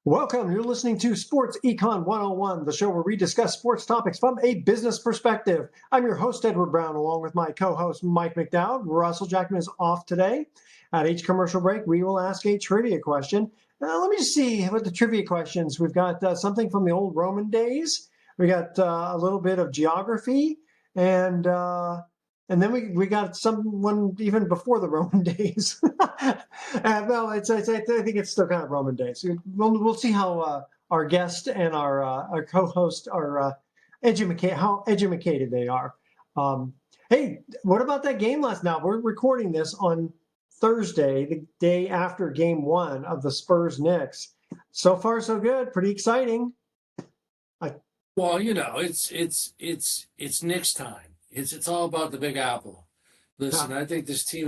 Welcome. You're listening to Sports Econ 101, the show where we discuss sports topics from a business perspective. I'm your host, Edward Brown, along with my co-host, Mike McDowd. Russell Jackman is off today. At each commercial break, we will ask a trivia question. Let me just see what the trivia questions. We've got something from the old Roman days. We got a little bit of geography, and then we got someone even before the Roman days. Well, I think it's still kind of Roman days. We'll see how our guest and our co-host are how educated they are. Hey, what about that game last night? We're recording this on Thursday, the day after Game 1 of the Spurs Knicks. So far, so good. Pretty exciting. Well, it's Knicks time. It's all about the Big Apple. Listen, I think this team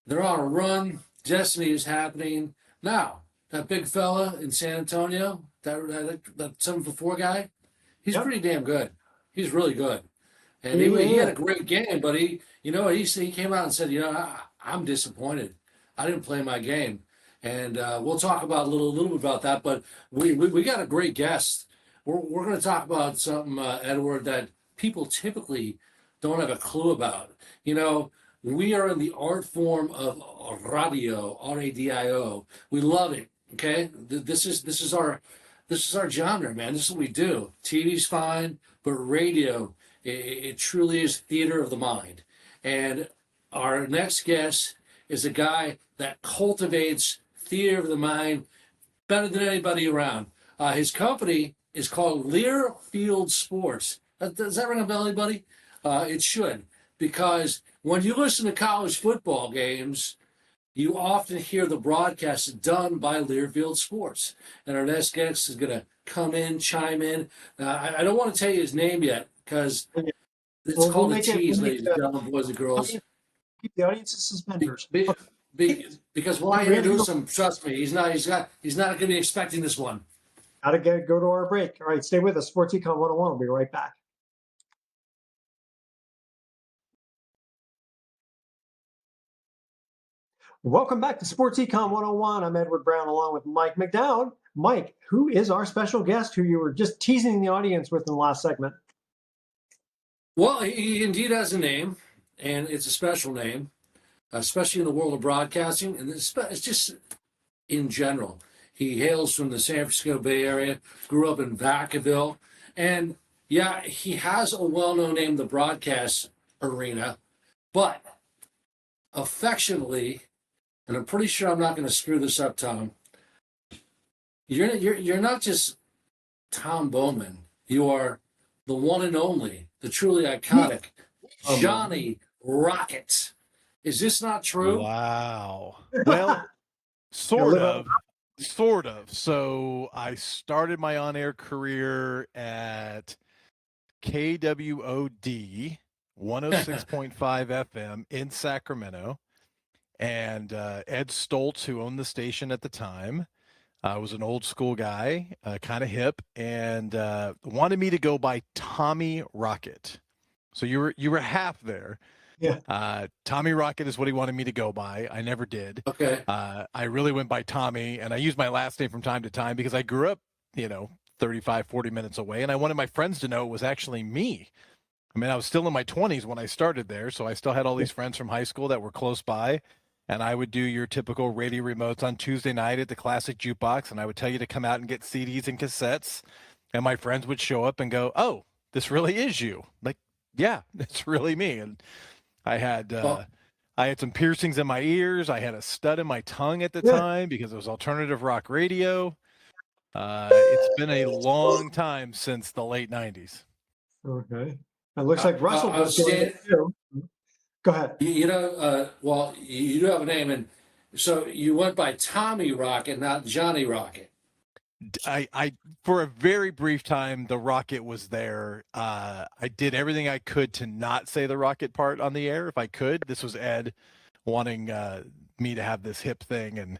they're on a run. Destiny is happening now. That big fella in San Antonio, that 7'4" guy, he's pretty damn good. He's really good, and he had a great game. But he came out and said, I'm disappointed. I didn't play my game, and we'll talk about a little bit about that. But we got a great guest. We're going to talk about something, Edward, that people typically don't have a clue about. We are in the art form of radio, radio. We love it. Okay, this is our genre, man. This is what we do. TV's fine, but radio, it truly is theater of the mind. And our next guest is a guy that cultivates theater of the mind better than anybody around. His company is called Learfield Sports. Does that ring a bell, anybody? It should, because when you listen to college football games, you often hear the broadcast done by Learfield Sports. And our next guest is going to come in, chime in. I don't want to tell you his name yet, because it's called a tease, ladies and gentlemen, boys and girls. Keep the audience suspenders. Because when I introduce him, trust me, he's not going to be expecting this one. Gotta go to our break. All right, stay with us. Sports Econ 101. We'll be right back. Welcome back to Sports Econ 101. I'm Edward Brown along with Mike McDowd. Mike, who is our special guest who you were just teasing the audience with in the last segment? Well, he indeed has a name, and it's a special name, especially in the world of broadcasting, and it's just in general. He hails from the San Francisco Bay Area, grew up in Vacaville, and yeah, he has a well-known name in the broadcast arena, but affectionately, and I'm pretty sure I'm not going to screw this up, Tom, you're not just Tom Boman. You are the one and only, the truly iconic Johnny Rocket. Is this not true? Wow. Well, sort of. So I started my on-air career at KWOD 106.5 FM in Sacramento. And Ed Stoltz, who owned the station at the time, was an old school guy, kind of hip, and wanted me to go by Tommy Rocket. So you were half there. Yeah. Tommy Rocket is what he wanted me to go by. I never did. Okay. I really went by Tommy, and I used my last name from time to time because I grew up, 35, 40 minutes away, and I wanted my friends to know it was actually me. I mean, I was still in my 20s when I started there, so I still had all these friends from high school that were close by, and I would do your typical radio remotes on Tuesday night at the Classic Jukebox, and I would tell you to come out and get CDs and cassettes, and my friends would show up and go, "Oh, this really is you." Like, yeah, it's really me. And I had some piercings in my ears. I had a stud in my tongue at the time because it was alternative rock radio. It's been a long time since the late 90s. Okay. It looks like Russell was doing it too. Go ahead. Well, you do have a name, and so you went by Tommy Rocket, not Johnny Rocket. I for a very brief time, the Rocket was there. I did everything I could to not say the Rocket part on the air if I could. This was Ed wanting me to have this hip thing, and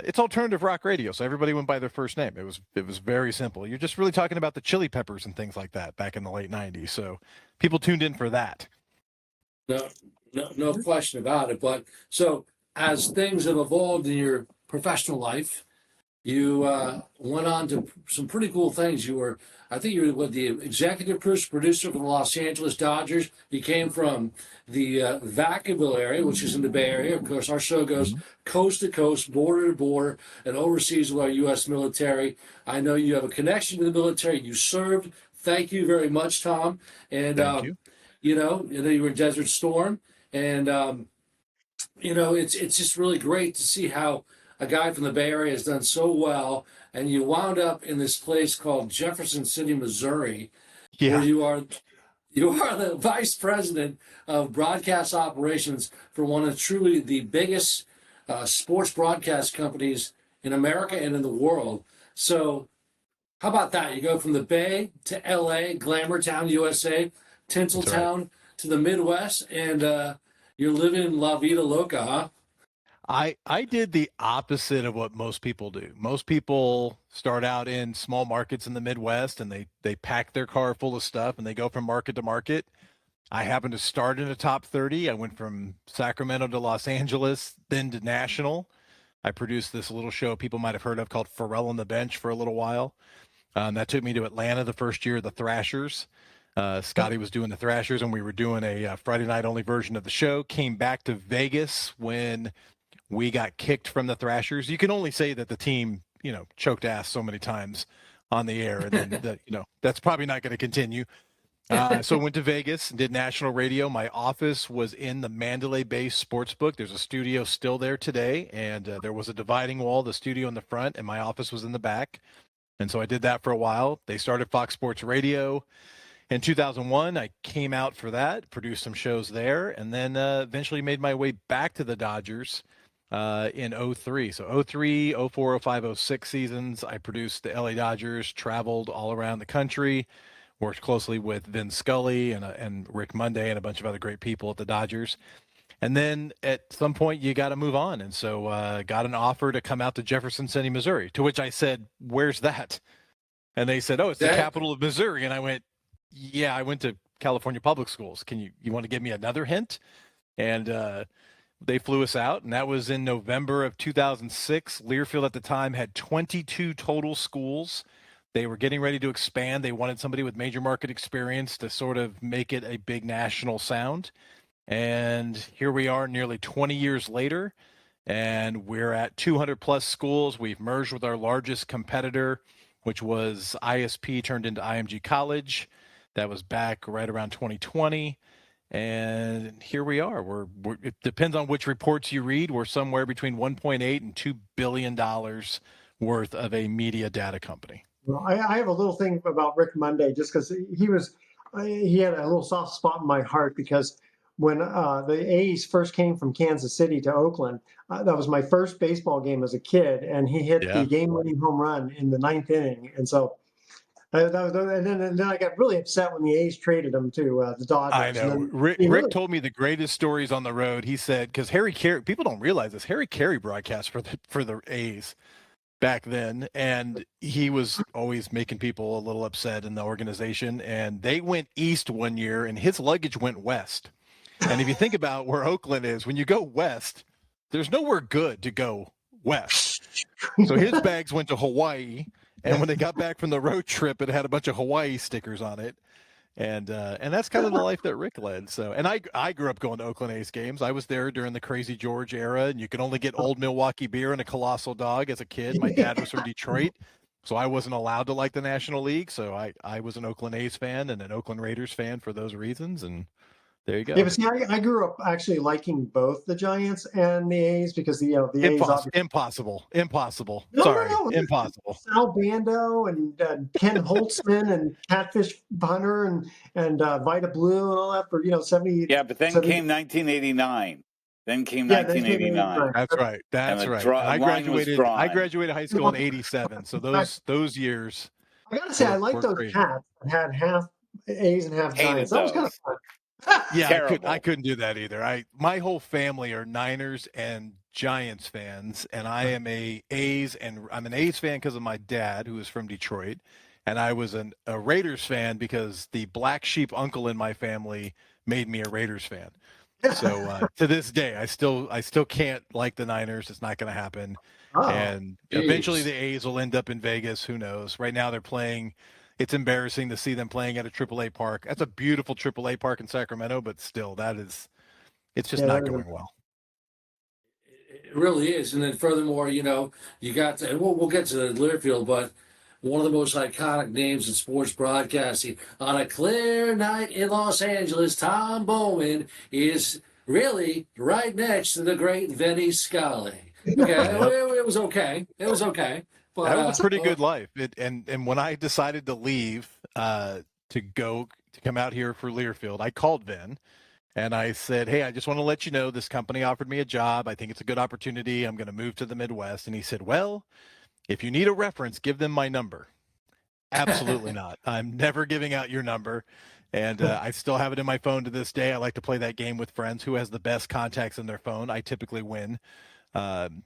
it's alternative rock radio, so everybody went by their first name. It was very simple. You're just really talking about the Chili Peppers and things like that back in the late 90s, so people tuned in for that. No question about it. But so as things have evolved in your professional life, You went on to some pretty cool things. I think you were the executive producer for the Los Angeles Dodgers. You came from the Vacaville area, which is in the Bay Area. Of course, our show goes coast to coast, border to border, and overseas with our U.S. military. I know you have a connection to the military. You served. Thank you very much, Tom. And Thank you. you know you were in Desert Storm, and it's just really great to see how a guy from the Bay Area has done so well, and you wound up in this place called Jefferson City, Missouri, where Yeah. you are the vice president of broadcast operations for one of truly the biggest sports broadcast companies in America and in the world. So how about that? You go from the Bay to LA, Glamour Town, USA, That's right. Tinseltown to the Midwest, and you're living La Vida Loca, huh? I did the opposite of what most people do. Most people start out in small markets in the Midwest and they pack their car full of stuff and they go from market to market. I happened to start in the top 30. I went from Sacramento to Los Angeles, then to national. I produced this little show people might have heard of called Pharrell on the Bench for a little while. That took me to Atlanta the first year of the Thrashers. Scotty was doing the Thrashers, and we were doing a Friday night only version of the show. Came back to Vegas when we got kicked from the Thrashers. You can only say that the team, choked ass so many times on the air, and then that's probably not going to continue. So I went to Vegas and did national radio. My office was in the Mandalay Bay Sportsbook. There's a studio still there today, and there was a dividing wall, the studio in the front, and my office was in the back. And so I did that for a while. They started Fox Sports Radio in 2001. I came out for that, produced some shows there, and then eventually made my way back to the Dodgers in 03. So 03, 04, 05, 06 seasons, I produced the LA Dodgers, traveled all around the country, worked closely with Vin Scully and Rick Monday and a bunch of other great people at the Dodgers. And then at some point you got to move on. And so got an offer to come out to Jefferson City, Missouri, to which I said, "Where's that?" And they said, "Oh, it's the capital of Missouri." And I went, "Yeah, I went to California public schools. You want to give me another hint?" And they flew us out, and that was in November of 2006. Learfield at the time had 22 total schools. They were getting ready to expand. They wanted somebody with major market experience to sort of make it a big national sound. And here we are nearly 20 years later, and we're at 200 plus schools. We've merged with our largest competitor, which was ISP turned into IMG College. That was back right around 2020. And here we are. It depends on which reports you read. We're somewhere between 1.8 and $2 billion worth of a media data company. Well, I have a little thing about Rick Monday, just because he had a little soft spot in my heart, because when the A's first came from Kansas City to Oakland, that was my first baseball game as a kid, and he hit the game-winning home run in the ninth inning. And so and then I got really upset when the A's traded him to the Dodgers. I know. Rick told me the greatest stories on the road. He said, because Harry Carey, people don't realize this, Harry Carey broadcast for the A's back then, and he was always making people a little upset in the organization. And they went east one year, and his luggage went west. And if you think about where Oakland is, when you go west, there's nowhere good to go west. So his bags went to Hawaii, and when they got back from the road trip, it had a bunch of Hawaii stickers on it. And that's kind of the life that Rick led. So, and I grew up going to Oakland A's games. I was there during the Crazy George era, and you could only get Old Milwaukee beer and a Colossal Dog as a kid. My dad was from Detroit, so I wasn't allowed to like the National League. So I was an Oakland A's fan and an Oakland Raiders fan for those reasons. And there you go. Yeah, but see, I grew up actually liking both the Giants and the A's, because the A's impossible. No, Sorry, no. impossible. Sal Bando and Ken Holtzman and Catfish Hunter and Vita Blue and all that for 70. Yeah, but then came 1989. Then came 1989. That's right. I graduated high school in '87. So those years. I gotta say, I like those hats that had half A's and half Giants. That was kind of fun. Yeah, I couldn't do that either. My whole family are Niners and Giants fans, and I am I'm an A's fan because of my dad, who is from Detroit, and I was a Raiders fan because the black sheep uncle in my family made me a Raiders fan. So to this day, I still can't like the Niners. It's not going to happen. Oh, And eventually the A's will end up in Vegas. Who knows? Right now they're playing. It's embarrassing to see them playing at a AAA park. That's a beautiful AAA park in Sacramento, but still, it's just not going well. It really is. And then furthermore, you got to, and we'll get to the Learfield, but one of the most iconic names in sports broadcasting on a clear night in Los Angeles, Tom Boman is really right next to the great Vinny Scully. Okay, it was okay. It was okay. But, that was a pretty good life. And when I decided to leave to come out here for Learfield, I called Vin and I said, "Hey, I just want to let you know this company offered me a job. I think it's a good opportunity. I'm going to move to the Midwest." And he said, "Well, if you need a reference, give them my number." Absolutely not. I'm never giving out your number. And I still have it in my phone to this day. I like to play that game with friends. Who has the best contacts in their phone? I typically win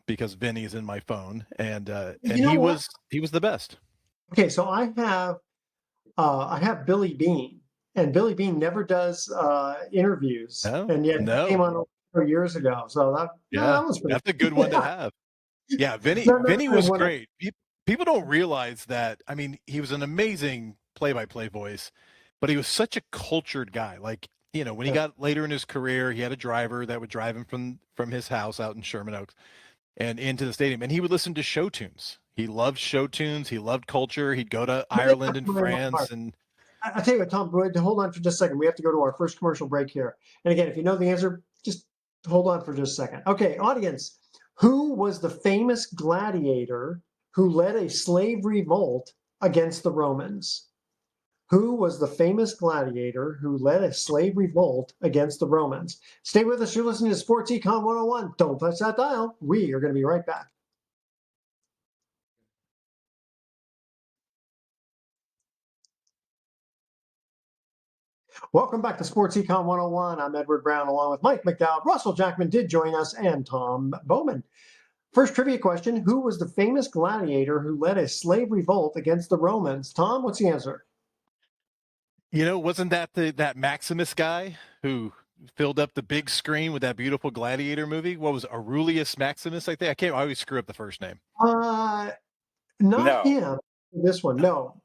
because Vinny's in my phone. And he was the best. Okay, so I have Billy Bean, and Billy Bean never does interviews, and yet he came on 4 years ago. So that was pretty. That's a good one to have. Yeah, Vinny was great. People don't realize that. I mean, he was an amazing play-by-play voice, but he was such a cultured guy. Like, when he got later in his career, he had a driver that would drive him from his house out in Sherman Oaks and into the stadium, and he would listen to show tunes. He loved show tunes. He loved culture. He'd go to Ireland and France. And I tell you what, Tom, hold on for just a second. We have to go to our first commercial break here. And again, if you know the answer, just hold on for just a second. Okay, audience, who was the famous gladiator who led a slave revolt against the Romans? Who was the famous gladiator who led a slave revolt against the Romans? Stay with us. You're listening to Sports Econ 101. Don't touch that dial. We are going to be right back. Welcome back to Sports Econ 101. I'm Edward Brown along with Mike McDowell. Russell Jackman did join us, and Tom Boman. First trivia question: who was the famous gladiator who led a slave revolt against the Romans? Tom, what's the answer? Wasn't that that Maximus guy who filled up the big screen with that beautiful gladiator movie? What was it, Aurelius Maximus? I think I always screw up the first name. Not him. This one, no.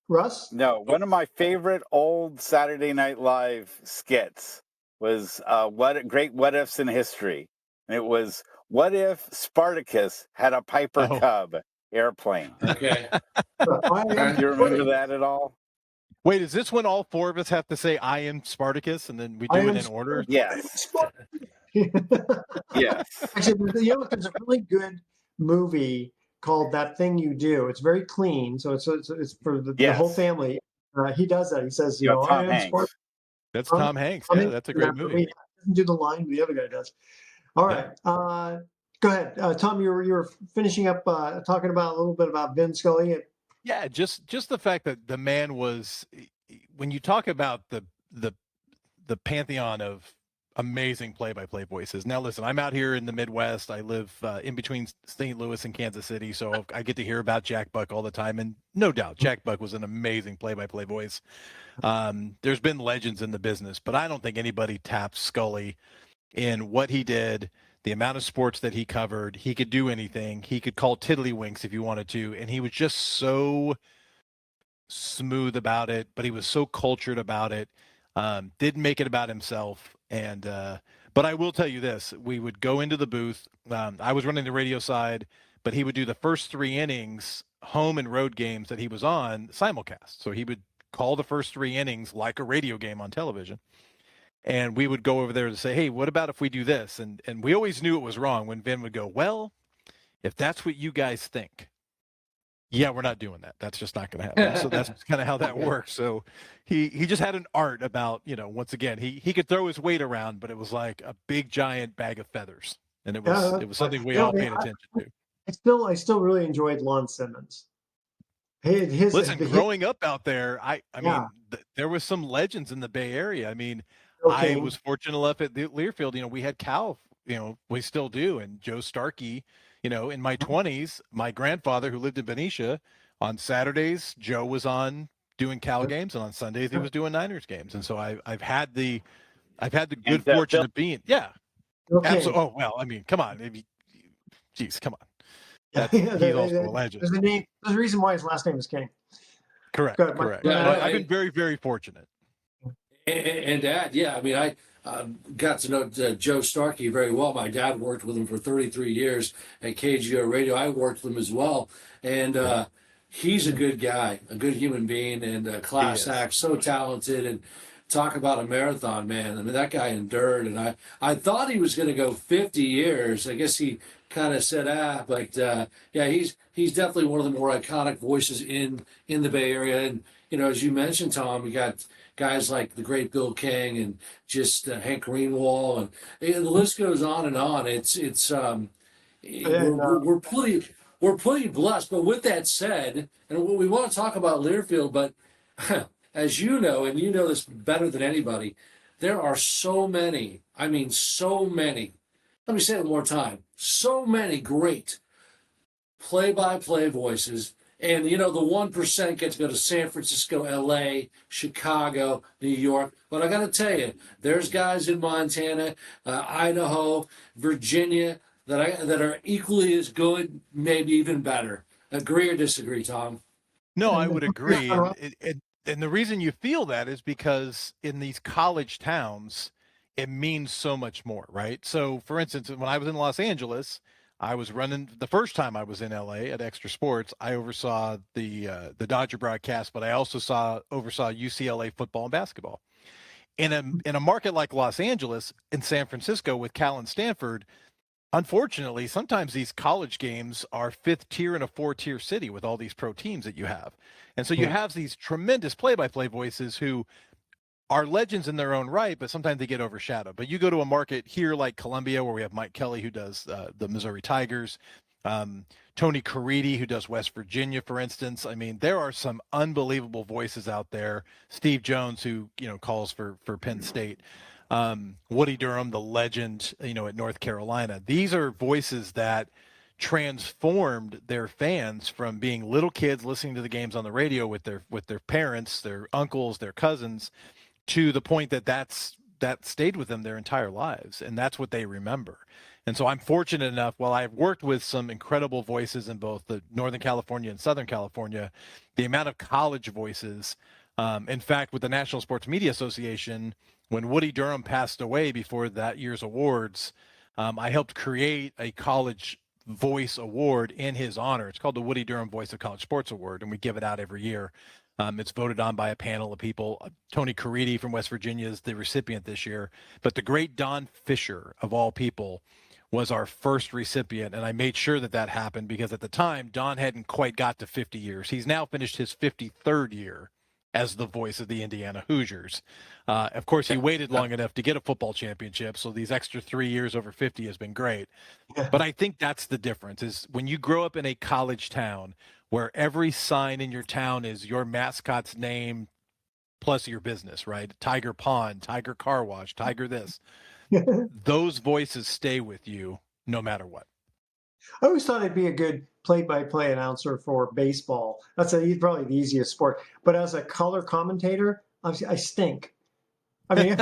Russ? No, one of my favorite old Saturday Night Live skits was what ifs in history. And it was, what if Spartacus had a Piper Cub airplane? Okay. Do you remember that at all? Wait, is this when all four of us have to say "I am Spartacus" and then we do it in order? Yes. Yes. Actually, there's a really good movie called That Thing You Do. It's very clean, so it's for the whole family. He does that. He says, Tom Hanks. That's Tom Hanks. Yeah, that's a great movie. He doesn't do the line, the other guy does. All right. Go ahead. Tom, you were finishing up talking about a little bit about Vin Scully. Yeah, just the fact that the man was, when you talk about the pantheon of amazing play-by-play voices. Now, listen, I'm out here in the Midwest. I live in between St. Louis and Kansas City, so I get to hear about Jack Buck all the time. And no doubt, Jack Buck was an amazing play-by-play voice. There's been legends in the business, but I don't think anybody taps Scully in what he did, the amount of sports that he covered. He could do anything. He could call tiddlywinks if you wanted to, and he was just so smooth about it, but he was so cultured about it. Didn't make it about himself. And but I will tell you this: we would go into the booth. I was running the radio side, but he would do the first 3 innings, home and road games that he was on, simulcast. So he would call the first 3 innings like a radio game on television. And we would go over there to say, "Hey, what about if we do this?" And we always knew it was wrong when Vin would go, "Well, if that's what you guys think, yeah, we're not doing that. That's just not going to happen." So that's kind of how that works. So he just had an art about, once again, he could throw his weight around, but it was like a big giant bag of feathers, and it was something we all paid attention to. I still really enjoyed Lon Simmons. Listen, growing up out there, I mean, there was some legends in the Bay Area. I mean, I was fortunate enough at the Learfield. We had Cal. We still do, and Joe Starkey. In my 20s, my grandfather, who lived in Benicia, on Saturdays, Joe was on doing Cal games, and on Sundays he was doing Niners games. And so I've had the I've had the And good fortune of being, yeah, Okay. absolutely. Oh, well, I mean, come on. Geez, come on. Yeah, He's also a legend. there's a name. There's a reason why his last name is King. Correct. Good. Correct. Yeah, Well, I've been very, very fortunate. And Dad, yeah, I mean, I got to know Joe Starkey very well. My dad worked with him for 33 years at KGO Radio. I worked with him as well, and he's a good guy, a good human being, and a class act. So talented, and talk about a marathon man. I mean, that guy endured, and I thought he was going to go 50 years. I guess he kind of said but yeah, he's definitely one of the more iconic voices in the Bay Area, and as you mentioned, Tom, you got guys like the great Bill King and just Hank Greenwald, and the list goes on and on. And We're pretty blessed. But with that said, and we want to talk about Learfield, but as you know, and you know this better than anybody, there are so many. I mean, so many. Let me say it one more time. So many great play-by-play voices. And the 1% get to go to San Francisco, LA, Chicago, New York. But I got to tell you, there's guys in Montana, Idaho, Virginia that are equally as good, maybe even better. Agree or disagree, Tom? No, I would agree. And the reason you feel that is because in these college towns, it means so much more, right? So, for instance, when I was in Los Angeles, I was running the first time I was in LA at Extra Sports. I oversaw the Dodger broadcast, but I also oversaw UCLA football and basketball. In a market like Los Angeles, in San Francisco with Cal and Stanford, unfortunately, sometimes these college games are 5th tier in a 4-tier city with all these pro teams that you have. And so you have these tremendous play-by-play voices who are legends in their own right, but sometimes they get overshadowed. But you go to a market here like Columbia, where we have Mike Kelly, who does the Missouri Tigers, Tony Caridi, who does West Virginia, for instance. I mean, there are some unbelievable voices out there. Steve Jones, who calls for Penn State. Woody Durham, the legend, at North Carolina. These are voices that transformed their fans from being little kids listening to the games on the radio with their parents, their uncles, their cousins, to the point that stayed with them their entire lives, and that's what they remember. And so I'm fortunate enough, while I've worked with some incredible voices in both the Northern California and Southern California, the amount of college voices, in fact, with the National Sports Media Association, when Woody Durham passed away before that year's awards, I helped create a college voice award in his honor. It's called the Woody Durham Voice of College Sports Award, and we give it out every year. It's voted on by a panel of people. Tony Caridi from West Virginia is the recipient this year. But the great Don Fisher, of all people, was our first recipient. And I made sure that happened because at the time, Don hadn't quite got to 50 years. He's now finished his 53rd year as the voice of the Indiana Hoosiers. Of course, he waited long enough to get a football championship. So these extra 3 years over 50 has been great. But I think that's the difference, is when you grow up in a college town where every sign in your town is your mascot's name plus your business, right? Tiger Pond, Tiger Car Wash, Tiger this. Those voices stay with you no matter what. I always thought I'd be a good play-by-play announcer for baseball. That's probably the easiest sport. But as a color commentator, I stink. I mean,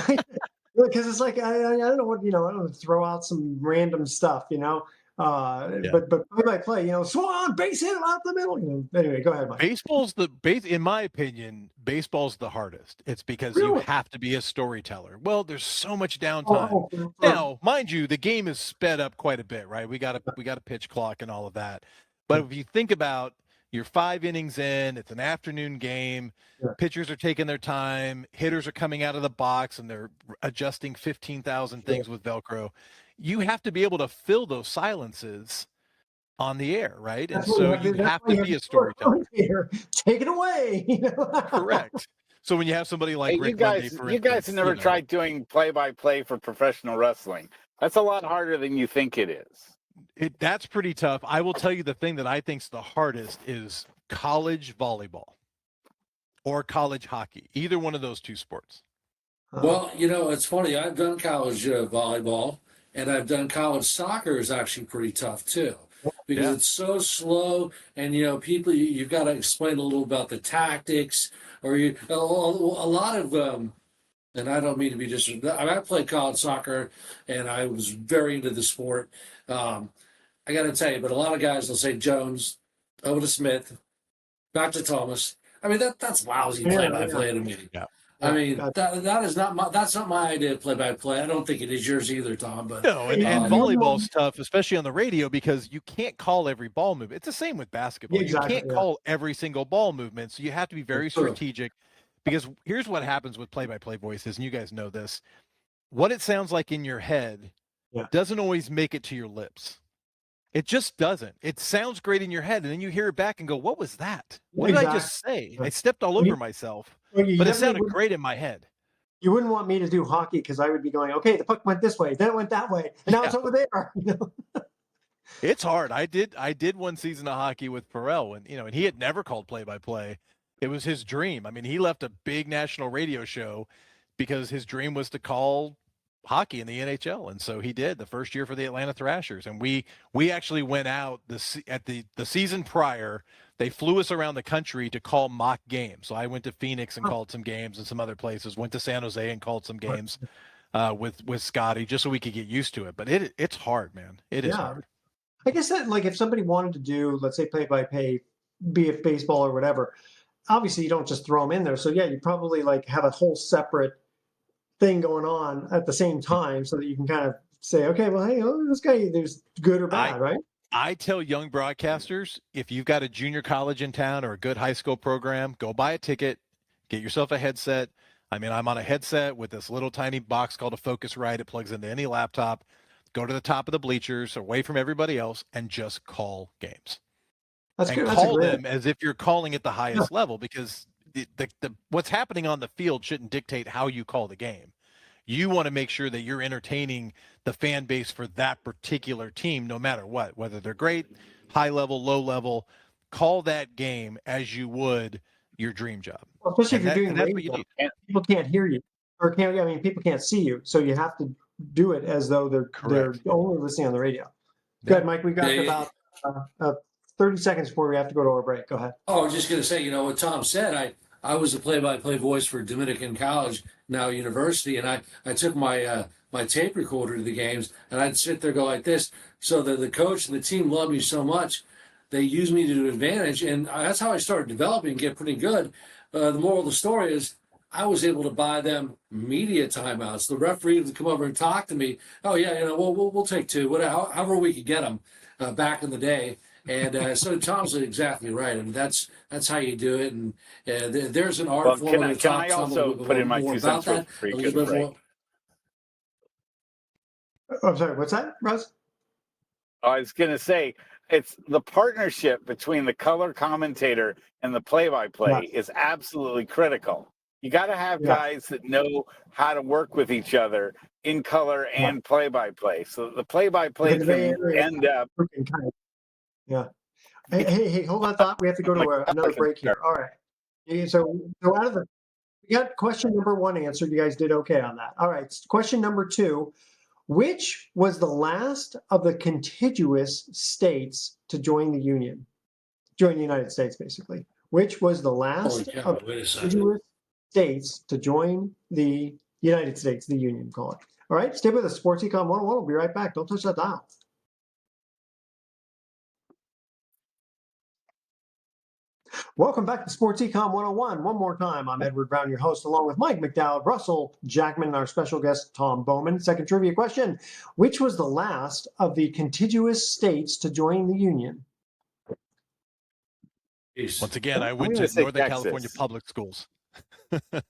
because it's like I don't know what I don't want to throw out some random stuff, But play-by-play, Swan base hit out the middle. Anyway, go ahead, Mike. In my opinion, baseball's the hardest. It's because Really? you have to be a storyteller. Well, there's so much downtime. Now, mind you, the game is sped up quite a bit, right? We got a pitch clock and all of that. But if you think about you're 5 innings in, it's an afternoon game. Yeah. Pitchers are taking their time. Hitters are coming out of the box and they're adjusting 15,000 things with Velcro. You have to be able to fill those silences on the air, right? And so you have to be a storyteller. Take it away. Correct. So when you have somebody like Rick Monday, for you guys have never tried doing play-by-play for professional wrestling. That's a lot harder than you think it is. That's pretty tough. I will tell you the thing that I think is the hardest is college volleyball or college hockey, either one of those two sports. Well, it's funny. I've done college volleyball, and I've done college soccer is actually pretty tough too, because it's so slow, and people you've got to explain a little about the tactics, or a lot of and I don't mean to be disrespectful. I played college soccer, and I was very into the sport. I got to tell you, but a lot of guys will say Jones, over to Smith, back to Thomas. I mean, that's lousy play-by-play to me. Yeah. I mean, that is not that's not my idea of play-by-play. I don't think it is yours either, Tom. But no, and volleyball's tough, especially on the radio, because you can't call every ball movement. It's the same with basketball. Exactly, you can't call every single ball movement, so you have to be very strategic. Because here's what happens with play-by-play voices, and you guys know this: what it sounds like in your head doesn't always make it to your lips. It just doesn't. It sounds great in your head, and then you hear it back and go, "What was that? What did I just say? I stepped all over myself." But it sounded great in my head. You wouldn't want me to do hockey because I would be going, okay, the puck went this way, then it went that way, and now it's over there. It's hard. I did one season of hockey with Pharrell, and he had never called play-by-play. It was his dream. I mean, he left a big national radio show because his dream was to call hockey in the NHL, and so he did the first year for the Atlanta Thrashers. And we actually went out the season prior. They flew us around the country to call mock games. So I went to Phoenix and called some games, and some other places. Went to San Jose and called some games with Scotty, just so we could get used to it. But it's hard, man. It is hard. I guess that, like, if somebody wanted to do, let's say, play-by-play, be it baseball or whatever, obviously you don't just throw them in there. So yeah, you probably like have a whole separate thing going on at the same time, so that you can kind of say, okay, well, hey, this guy, there's good or bad, right? I tell young broadcasters, if you've got a junior college in town or a good high school program, go buy a ticket, get yourself a headset. I mean, I'm on a headset with this little tiny box called a Focusrite. It plugs into any laptop. Go to the top of the bleachers, away from everybody else, and just call games. That's and good. Call them as if you're calling at the highest level, because the what's happening on the field shouldn't dictate how you call the game. You want to make sure that you're entertaining the fan base for that particular team, no matter what, whether they're great, high level, low level. Call that game as you would your dream job. Well, especially if you're doing radio, people can't hear you, or people can't see you, so you have to do it as though they're only listening on the radio. Go ahead, Mike. We got about 30 seconds before we have to go to our break. Go ahead. Oh, I was just going to say, what Tom said. I was a play-by-play voice for Dominican College, now university, and I took my my tape recorder to the games, and I'd sit there go like this. So the coach and the team loved me so much, they used me to advantage, and that's how I started developing and get pretty good. The moral of the story is I was able to buy them media timeouts. The referee would come over and talk to me. Oh yeah, we'll take two, whatever, however we could get them back in the day. And so Tom's exactly right. I mean, that's how you do it. And there's an art form. Can I also put in my 2 cents for free? I'm sorry, what's that, Russ? I was going to say, it's the partnership between the color commentator and the play-by-play is absolutely critical. You got to have guys that know how to work with each other in color and play-by-play. So the play-by-play can end up. Hey, hold on, thought. We have to go to another break here. All right. So out of we got question number 1 answered. You guys did okay on that. All right. Question number 2. Which was the last of the contiguous states to join the Union? Join the United States, basically. Which was the last of the contiguous states to join the United States, the Union, call it. All right. Stay with us. Sports Econ 101. We'll be right back. Don't touch that dial. Welcome back to Sports Econ 101. One more time, I'm Edward Brown, your host, along with Mike McDowell, Russell Jackman, and our special guest, Tom Boman. Second trivia question: which was the last of the contiguous states to join the Union? Once again, I went to Northern California public schools. Go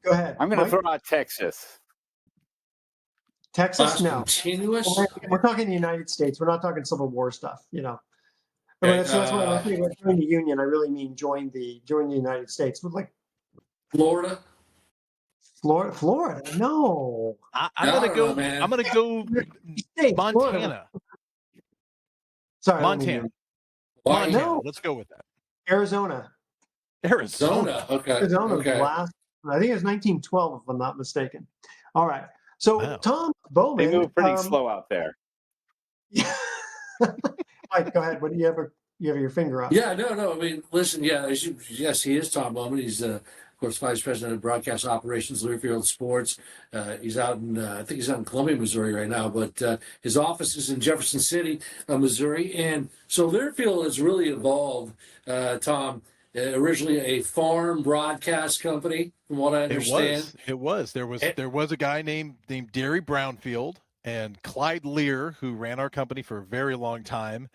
ahead. I'm going to throw out Texas. Texas, no. Continuous? We're talking the United States. We're not talking Civil War stuff, That's why I think when I join the Union, I really mean join the United States. But like Florida, no. I'm gonna go. Man. I'm gonna go Montana. Florida. Sorry, Montana. No. Let's go with that. Arizona. Okay. Arizona was last. I think it was 1912, if I'm not mistaken. All right. So Tom Boman. They move pretty slow out there. Mike, go ahead. What do you have? You have your finger up? Yeah, no. I mean, listen. Yeah, yes, he is Tom Boman. He's the course, Vice President of Broadcast Operations, Learfield Sports. He's out in, I think he's out in Columbia, Missouri right now, but his office is in Jefferson City, Missouri. And so Learfield has really evolved, Tom. Originally a farm broadcast company, from what I understand. It was. There was a guy named Derry Brownfield and Clyde Lear, who ran our company for a very long time,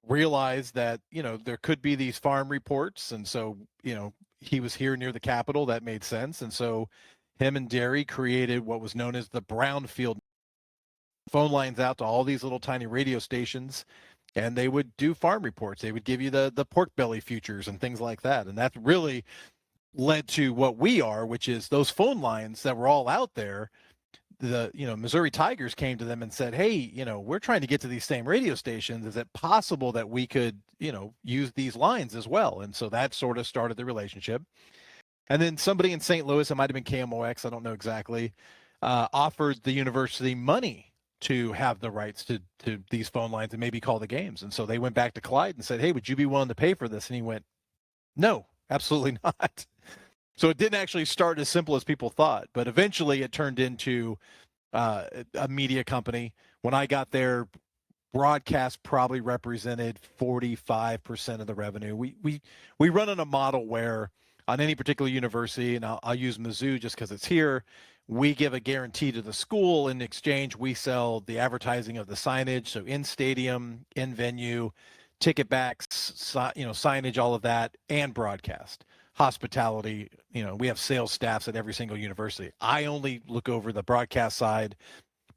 realized that, there could be these farm reports. And so, he was here near the Capitol. That made sense. And so him and Derry created what was known as the Brownfield, phone lines out to all these little tiny radio stations, and they would do farm reports. They would give you the pork belly futures and things like that. And that really led to what we are, which is those phone lines that were all out there. The Missouri Tigers came to them and said, hey, we're trying to get to these same radio stations. Is it possible that we could, use these lines as well? And so that sort of started the relationship. And then somebody in St. Louis, it might have been KMOX, I don't know exactly, offered the university money to have the rights to these phone lines and maybe call the games. And so they went back to Clyde and said, hey, would you be willing to pay for this? And he went, no, absolutely not. So it didn't actually start as simple as people thought, but eventually it turned into a media company. When I got there, broadcast probably represented 45% of the revenue. We run on a model where on any particular university, and I'll use Mizzou just because it's here, we give a guarantee to the school. In exchange, we sell the advertising of the signage, so in stadium, in venue, ticket backs, signage, all of that, and broadcast. Hospitality, we have sales staffs at every single university. I only look over the broadcast side,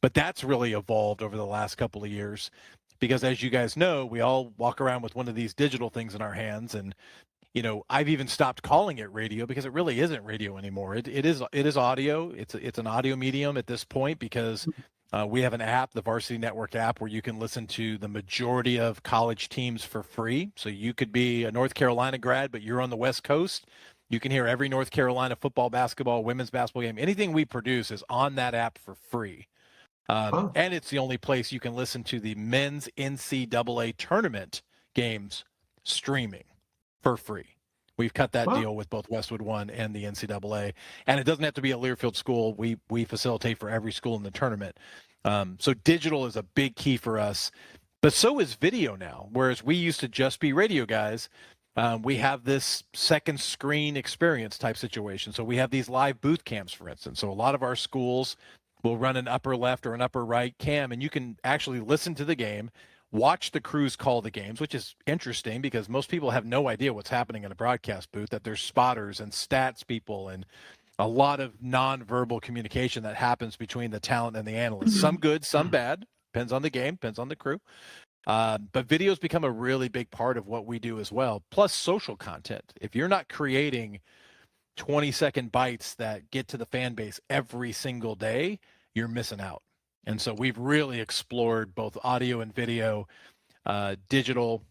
but that's really evolved over the last couple of years because, as you guys know, we all walk around with one of these digital things in our hands, and I've even stopped calling it radio because it really isn't radio anymore. It is audio. It's an audio medium at this point because we have an app, the Varsity Network app, where you can listen to the majority of college teams for free. So you could be a North Carolina grad, but you're on the West Coast. You can hear every North Carolina football, basketball, women's basketball game. Anything we produce is on that app for free. And it's the only place you can listen to the men's NCAA tournament games streaming for free. We've cut that deal with both Westwood One and the NCAA, and it doesn't have to be a Learfield school. We facilitate for every school in the tournament. So digital is a big key for us, but so is video now. Whereas we used to just be radio guys, we have this second screen experience type situation. So we have these live booth cams, for instance. So a lot of our schools will run an upper left or an upper right cam, and you can actually listen to the game, watch the crews call the games, which is interesting because most people have no idea what's happening in a broadcast booth, that there's spotters and stats people and a lot of nonverbal communication that happens between the talent and the analysts. Some good, some bad, depends on the game, depends on the crew. But videos become a really big part of what we do as well, plus social content. If you're not creating 20-second bites that get to the fan base every single day, you're missing out. And so we've really explored both audio and video. Digital,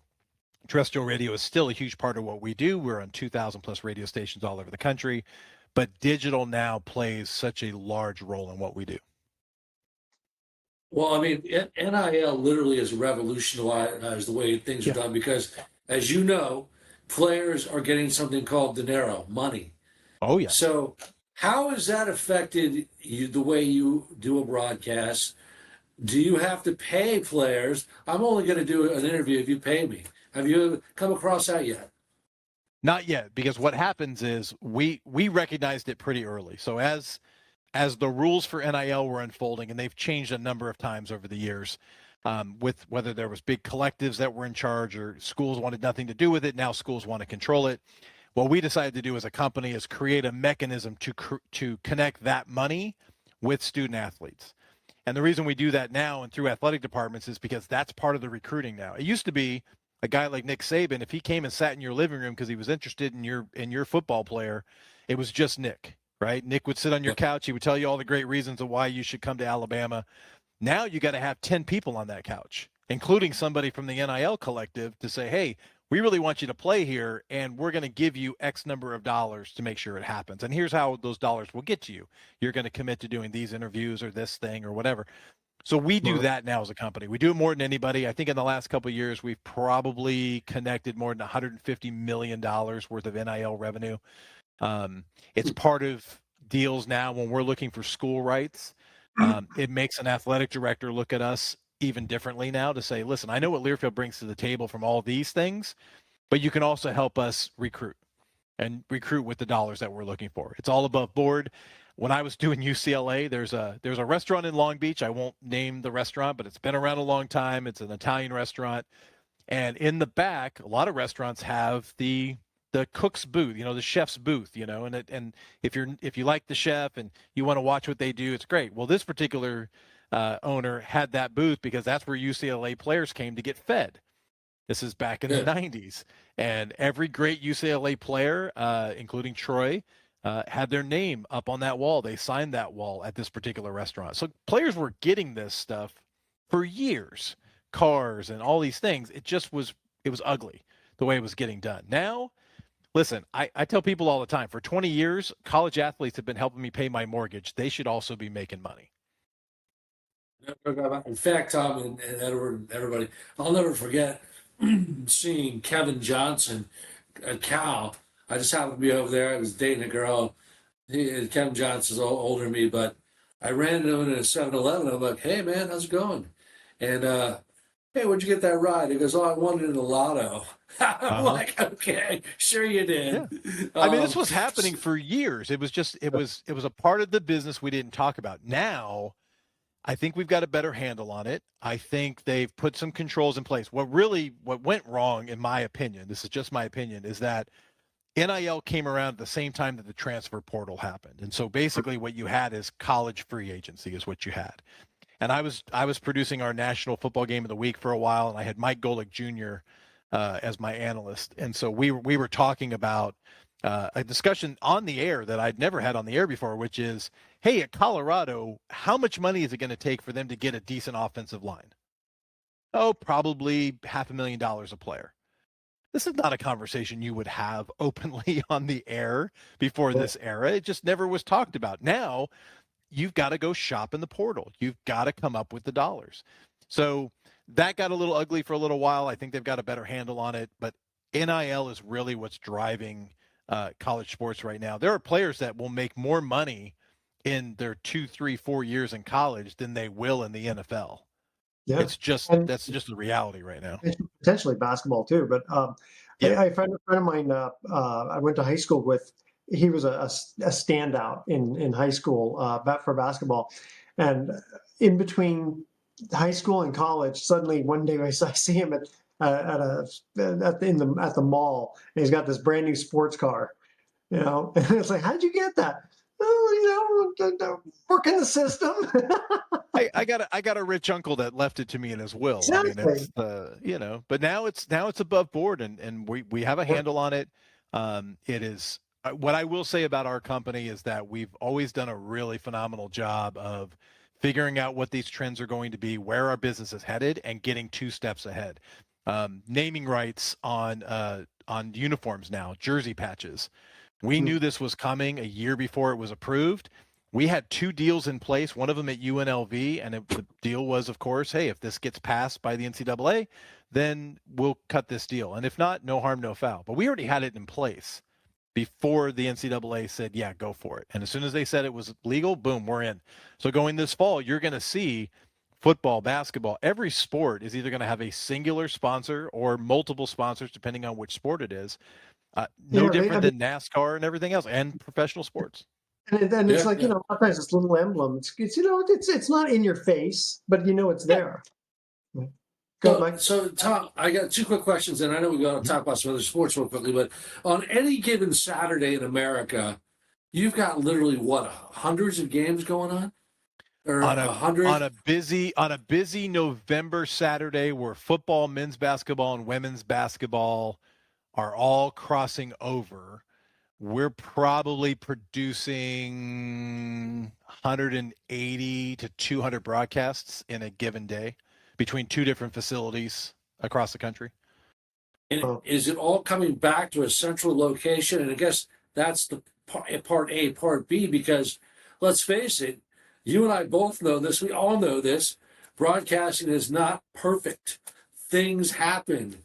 terrestrial radio is still a huge part of what we do. We're on 2,000 plus radio stations all over the country, but digital now plays such a large role in what we do. Well, I mean, NIL literally has revolutionized the way things are done because, as you know, players are getting something called dinero, money. Oh, yeah. So how has that affected you, the way you do a broadcast? Do you have to pay players? I'm only going to do an interview if you pay me. Have you come across that yet? Not yet, because what happens is we recognized it pretty early. So as the rules for NIL were unfolding, and they've changed a number of times over the years, with whether there was big collectives that were in charge or schools wanted nothing to do with it, now schools want to control it. What we decided to do as a company is create a mechanism to connect that money with student athletes. And the reason we do that now and through athletic departments is because that's part of the recruiting now. It used to be a guy like Nick Saban, if he came and sat in your living room because he was interested in your football player, it was just Nick, right? Nick would sit on your couch. He would tell you all the great reasons of why you should come to Alabama. Now you got to have 10 people on that couch, including somebody from the NIL collective, to say, hey, we really want you to play here, and we're going to give you X number of dollars to make sure it happens. And here's how those dollars will get to you. You're going to commit to doing these interviews or this thing or whatever. So we do that now as a company. We do it more than anybody. I think in the last couple of years, we've probably connected more than $150 million worth of NIL revenue. It's part of deals now when we're looking for school rights. It makes an athletic director look at us even differently now to say, listen, I know what Learfield brings to the table from all these things, but you can also help us recruit with the dollars that we're looking for. It's all above board. When I was doing UCLA, there's a restaurant in Long Beach. I won't name the restaurant, but it's been around a long time. It's an Italian restaurant. And in the back, a lot of restaurants have the cook's booth, the chef's booth, and if you like the chef and you want to watch what they do, it's great. Well, this particular owner had that booth because that's where UCLA players came to get fed. This is back in the 90s. And every great UCLA player, including Troy, had their name up on that wall. They signed that wall at this particular restaurant. So players were getting this stuff for years, cars and all these things. It was ugly the way it was getting done. Now, listen, I tell people all the time, for 20 years, college athletes have been helping me pay my mortgage. They should also be making money. In fact, Tom and Edward and everybody, I'll never forget seeing Kevin Johnson at Cal. I just happened to be over there. I was dating a girl. Kevin Johnson's older than me, but I ran into him in a 7-Eleven. I'm like, hey, man, how's it going? And, hey, where'd you get that ride? He goes, oh, I won it in the lotto. I'm like, okay, sure you did. Yeah. I mean, this was happening for years. It was a part of the business we didn't talk about. Now, I think we've got a better handle on it. I think they've put some controls in place. What went wrong, in my opinion, this is just my opinion, is that NIL came around at the same time that the transfer portal happened. And so basically what you had is college free agency is what you had. And I was producing our National Football Game of the Week for a while, and I had Mike Golick Jr. As my analyst. And so we were talking about a discussion on the air that I'd never had on the air before, which is, hey, at Colorado, how much money is it going to take for them to get a decent offensive line? Oh, probably $500,000 a player. This is not a conversation you would have openly on the air before this era. It just never was talked about. Now, you've got to go shop in the portal. You've got to come up with the dollars. So that got a little ugly for a little while. I think they've got a better handle on it. But NIL is really what's driving college sports right now. There are players that will make more money in their 2, 3, 4 years in college than they will in the NFL. Yeah, that's just the reality right now. Potentially basketball too, but a friend of mine I went to high school with. He was a standout in high school for basketball, and in between high school and college, suddenly one day I see him at the mall, and he's got this brand new sports car, and it's like, how'd you get that? Oh, work in the system. I got a rich uncle that left it to me in his will. Exactly. I mean, it's but now it's above board, and we have a handle on it. It is. What I will say about our company is that we've always done a really phenomenal job of figuring out what these trends are going to be, where our business is headed, and getting 2 steps ahead. Naming rights on uniforms now, jersey patches. We knew this was coming a year before it was approved. We had 2 deals in place, one of them at UNLV, and the deal was, of course, hey, if this gets passed by the NCAA, then we'll cut this deal. And if not, no harm, no foul. But we already had it in place before the NCAA said, yeah, go for it. And as soon as they said it was legal, boom, we're in. So going this fall, you're going to see football, basketball, every sport is either going to have a singular sponsor or multiple sponsors, depending on which sport it is. No different than NASCAR and everything else, and professional sports. And it's like, sometimes this little emblem, it's not in your face, but it's there. Go, Mike. So, Tom, I got 2 quick questions, and I know we're going to talk about some other sports real quickly, but on any given Saturday in America, you've got literally, hundreds of games going on? Or on a busy November Saturday where football, men's basketball, and women's basketball are all crossing over, we're probably producing 180 to 200 broadcasts in a given day between 2 different facilities across the country. And is it all coming back to a central location? And I guess that's the part A, part B, because let's face it, you and I both know this. We all know this. Broadcasting is not perfect. Things happen,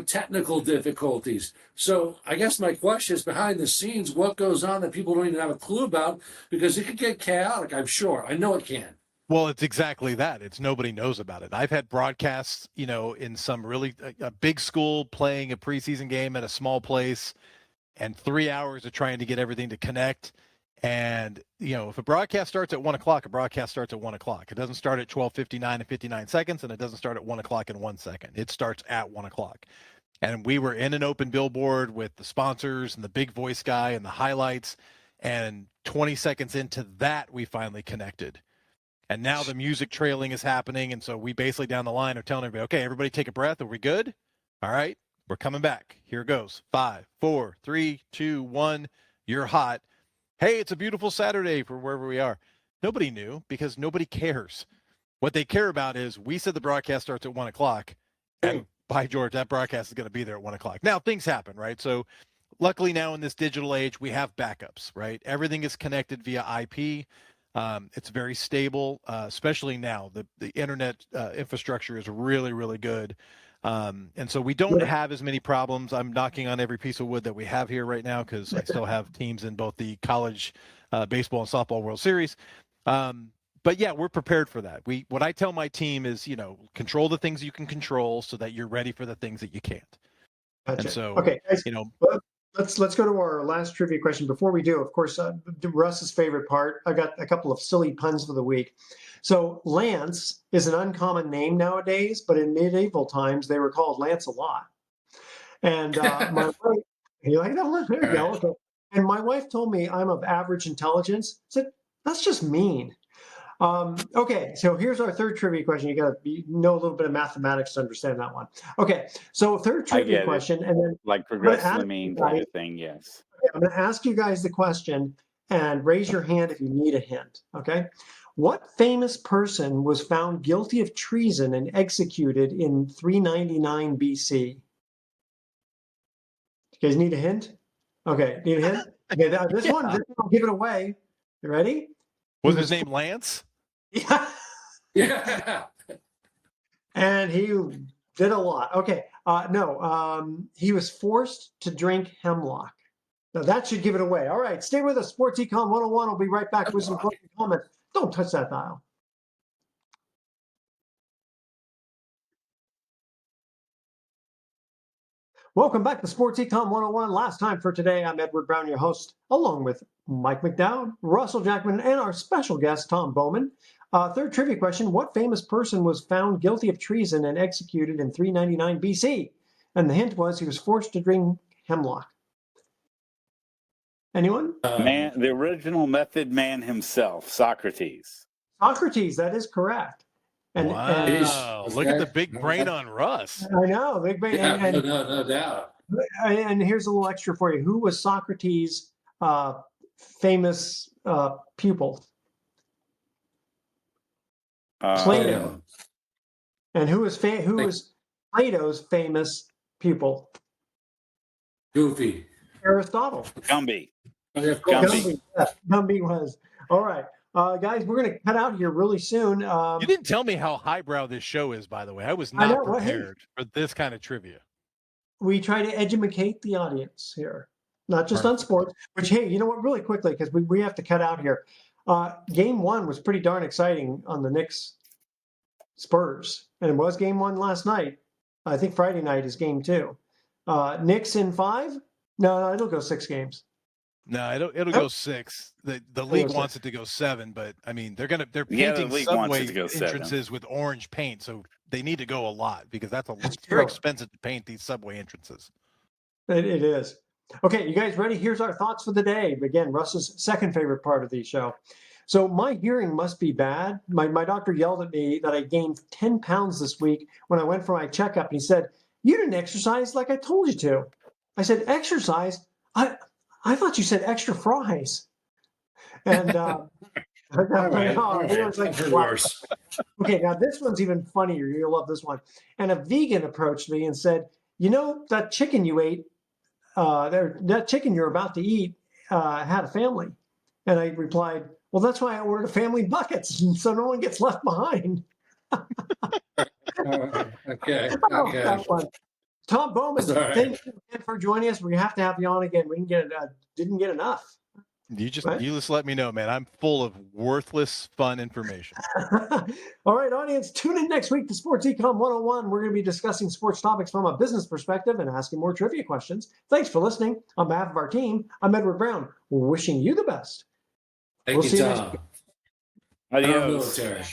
technical difficulties. So I guess my question is, behind the scenes, what goes on that people don't even have a clue about? Because it could get chaotic, I'm sure. I know it can. Well, it's exactly that. It's nobody knows about it. I've had broadcasts, in some really a big school playing a preseason game at a small place, and 3 hours of trying to get everything to connect. And if a broadcast starts at 1 o'clock, a broadcast starts at 1 o'clock. It doesn't start at 12:59 and 59 seconds, and it doesn't start at 1 o'clock and 1 second. It starts at 1 o'clock. And we were in an open billboard with the sponsors and the big voice guy and the highlights. And 20 seconds into that, we finally connected. And now the music trailing is happening. And so we basically down the line are telling everybody, okay, everybody take a breath. Are we good? All right, we're coming back. Here it goes. 5, 4, 3, 2, 1. You're hot. Hey, it's a beautiful Saturday for wherever we are. Nobody knew because nobody cares. What they care about is we said the broadcast starts at 1 o'clock. And by George, that broadcast is going to be there at 1 o'clock. Now, things happen, right? So luckily now in this digital age, we have backups, right? Everything is connected via IP. It's very stable, especially now. The internet infrastructure is really, really good. And so we don't have as many problems. I'm knocking on every piece of wood that we have here right now because I still have teams in both the college baseball and softball World Series. But yeah, we're prepared for that. What I tell my team is, control the things you can control so that you're ready for the things that you can't. Gotcha. And so, okay, guys, let's go to our last trivia question. Before we do, of course, Russ's favorite part. I got a couple of silly puns for the week. So Lance is an uncommon name nowadays, but in medieval times they were called Lancelot. And my wife, you like that one? There you go. Okay. And my wife told me I'm of average intelligence. I said, that's just mean. Okay, so here's our third trivia question. You got to know a little bit of mathematics to understand that one. Okay, so third trivia question, and then like progress to the mean kind of thing. Yes. I'm going to ask you guys the question, and raise your hand if you need a hint. Okay, what famous person was found guilty of treason and executed in 399 BC? You guys need a hint? Okay, need a hint? Okay, this one, I'll give it away. You ready? Was his name Lance? Yeah. Yeah. And he did a lot. Okay. No, he was forced to drink hemlock. Now that should give it away. All right. Stay with us. Sports Econ 101. We'll be right back with some closing comments. Don't touch that dial. Welcome back to Sports Econ 101. Last time for today, I'm Edward Brown, your host, along with Mike McDowd, Russell Jackman, and our special guest, Tom Boman. Third trivia question, what famous person was found guilty of treason and executed in 399 BC? And the hint was he was forced to drink hemlock. Anyone? The original method man himself, Socrates. Socrates, that is correct. And, wow, look at the big brain on Russ. I know, big brain. Yeah, no doubt. And here's a little extra for you. Who was Socrates' famous pupil? Plato. And who was Plato's famous pupil? Goofy. Aristotle. Gumby. Gumby. Yes, Gumby was. All right. Guys, we're going to cut out here really soon. You didn't tell me how highbrow this show is, by the way. I was not prepared for this kind of trivia. We try to educate the audience here, not just on sports, which, hey, you know what, really quickly, because we have to cut out here. Game one was pretty darn exciting on the Knicks Spurs, and it was game one last night. I think Friday night is game two. Knicks in 5? No, it'll go 6 games. No, it'll go 6. The league wants it to go 7, but I mean they're painting subway entrances with orange paint, so they need to go a lot because it's very expensive to paint these subway entrances. It is. Okay, you guys ready? Here's our thoughts for the day. Again, Russ's second favorite part of the show. So my hearing must be bad. My doctor yelled at me that I gained 10 pounds this week when I went for my checkup, and he said, "You didn't exercise like I told you to." I said, "Exercise? I thought you said extra fries." And it was like, worse. Okay, now this one's even funnier. You'll love this one. And a vegan approached me and said, "You know, that chicken you ate, that chicken you're about to eat had a family." And I replied, "Well, that's why I ordered a family buckets, so no one gets left behind." Okay. Oh, Okay. that one. Tom Boman, That's all right. thank you again for joining us. We have to have you on again. We didn't get enough. You just Right? you just let me know, man. I'm full of worthless fun information. All right, audience, tune in next week to Sports Econ 101. We're going to be discussing sports topics from a business perspective and asking more trivia questions. Thanks for listening. On behalf of our team, I'm Edward Brown, wishing you the best. Thank We'll you, see you next Tom. week. Adios. Military.